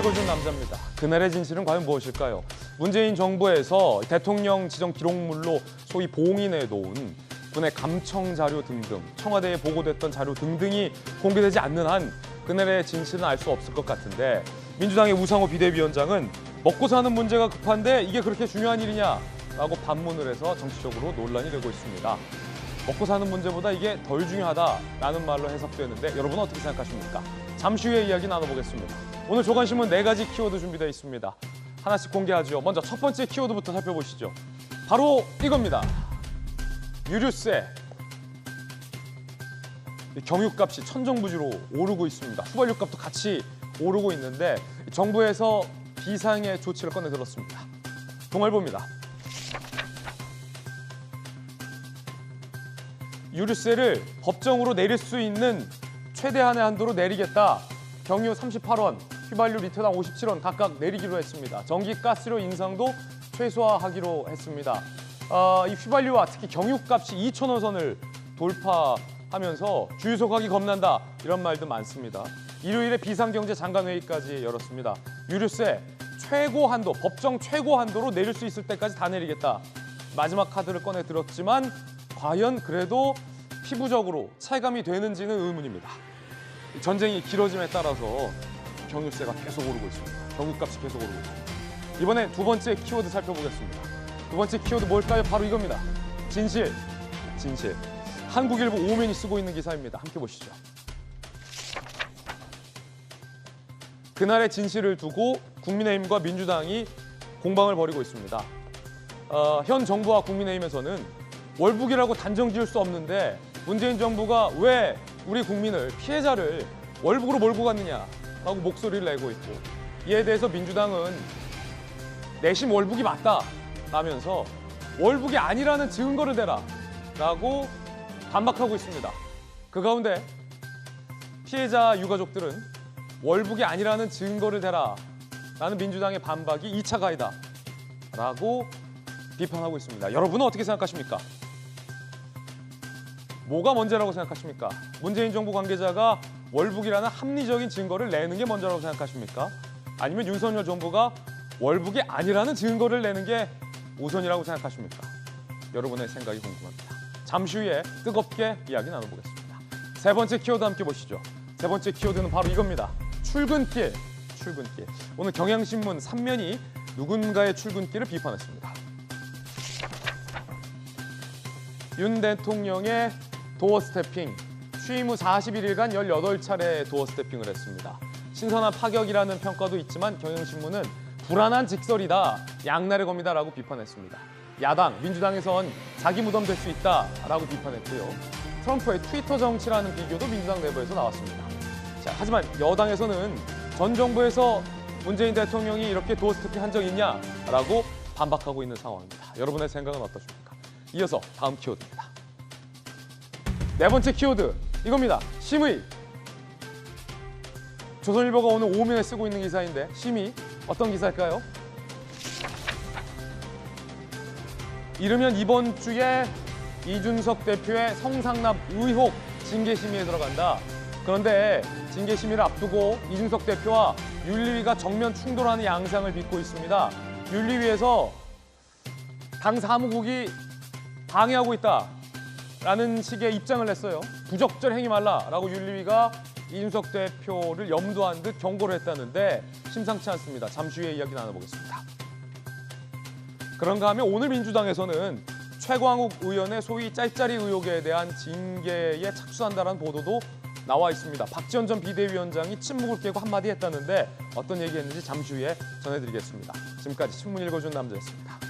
읽어준 남자입니다. 그날의 진실은 과연 무엇일까요? 문재인 정부에서 대통령 지정 기록물로 소위 봉인해 놓은 군의 감청 자료 등등, 청와대에 보고됐던 자료 등등이 공개되지 않는 한 그날의 진실은 알 수 없을 것 같은데, 민주당의 우상호 비대위원장은 먹고 사는 문제가 급한데 이게 그렇게 중요한 일이냐라고 반문을 해서 정치적으로 논란이 되고 있습니다. 먹고 사는 문제보다 이게 덜 중요하다라는 말로 해석되는데 여러분은 어떻게 생각하십니까? 잠시 후에 이야기 나눠보겠습니다. 오늘 조간신문 4가지 키워드 준비되어 있습니다. 하나씩 공개하죠. 먼저 첫 번째 키워드부터 살펴보시죠. 바로 이겁니다. 유류세. 경유값이 천정부지로 오르고 있습니다. 휘발유값도 같이 오르고 있는데 정부에서 비상의 조치를 꺼내 들었습니다. 동아일보입니다. 유류세를 법정으로 내릴 수 있는 최대한의 한도로 내리겠다. 경유 38원, 휘발유 리터당 57원 각각 내리기로 했습니다. 전기, 가스료 인상도 최소화하기로 했습니다. 이 휘발유와 특히 경유값이 2,000원 선을 돌파하면서 주유소 가기 겁난다 이런 말도 많습니다. 일요일에 비상경제장관회의까지 열었습니다. 유류세 최고 한도, 법정 최고 한도로 내릴 수 있을 때까지 다 내리겠다. 마지막 카드를 꺼내 들었지만 과연 그래도 피부적으로 체감이 되는지는 의문입니다. 전쟁이 길어짐에 따라서 경유세가 계속 오르고 있습니다. 경유값이 계속 오르고 있습니다. 이번에 두 번째 키워드 살펴보겠습니다. 두 번째 키워드 뭘까요? 바로 이겁니다. 진실. 한국일보 오면이 쓰고 있는 기사입니다. 함께 보시죠. 그날의 진실을 두고 국민의힘과 민주당이 공방을 벌이고 있습니다. 현 정부와 국민의힘에서는 월북이라고 단정 지을 수 없는데 문재인 정부가 왜 우리 국민을, 피해자를 월북으로 몰고 갔느냐라고 목소리를 내고 있고, 이에 대해서 민주당은 내심 월북이 맞다 라면서 월북이 아니라는 증거를 대라라고 반박하고 있습니다. 그 가운데 피해자 유가족들은 월북이 아니라는 증거를 대라라는 민주당의 반박이 2차 가해다라고 비판하고 있습니다. 여러분은 어떻게 생각하십니까? 뭐가 먼저라고 생각하십니까? 문재인 정부 관계자가 월북이라는 합리적인 증거를 내는 게 먼저라고 생각하십니까? 아니면 윤석열 정부가 월북이 아니라는 증거를 내는 게 우선이라고 생각하십니까? 여러분의 생각이 궁금합니다. 잠시 후에 뜨겁게 이야기 나눠보겠습니다. 세 번째 키워드 함께 보시죠. 세 번째 키워드는 바로 이겁니다. 출근길. 오늘 경향신문 3면이 누군가의 출근길을 비판했습니다. 윤 대통령의 도어 스태핑, 취임 후 41일간 18차례 도어 스태핑을 했습니다. 신선한 파격이라는 평가도 있지만 경향신문은 불안한 직설이다, 양날의 검이다라고 비판했습니다. 야당, 민주당에선 자기 무덤 될 수 있다라고 비판했고요. 트럼프의 트위터 정치라는 비교도 민주당 내부에서 나왔습니다. 자, 하지만 여당에서는 전 정부에서 문재인 대통령이 이렇게 도어 스태핑 한 적 있냐라고 반박하고 있는 상황입니다. 여러분의 생각은 어떠십니까? 이어서 다음 키워드입니다. 네 번째 키워드, 이겁니다. 심의. 조선일보가 오늘 오면에 쓰고 있는 기사인데 심의, 어떤 기사일까요? 이르면 이번 주에 이준석 대표의 성상납 의혹 징계심의에 들어간다. 그런데 징계심의를 앞두고 이준석 대표와 윤리위가 정면 충돌하는 양상을 빚고 있습니다. 윤리위에서 당 사무국이 방해하고 있다라는 식의 입장을 냈어요. 부적절 행위 말라라고 윤리위가 이준석 대표를 염두한 듯 경고를 했다는데 심상치 않습니다. 잠시 후에 이야기 나눠보겠습니다. 그런가 하면 오늘 민주당에서는 최광욱 의원의 소위 짤짤이 의혹에 대한 징계에 착수한다는 보도도 나와 있습니다. 박지원 전 비대위원장이 침묵을 깨고 한마디 했다는데 어떤 얘기했는지 잠시 후에 전해드리겠습니다. 지금까지 신문 읽어준 남자였습니다.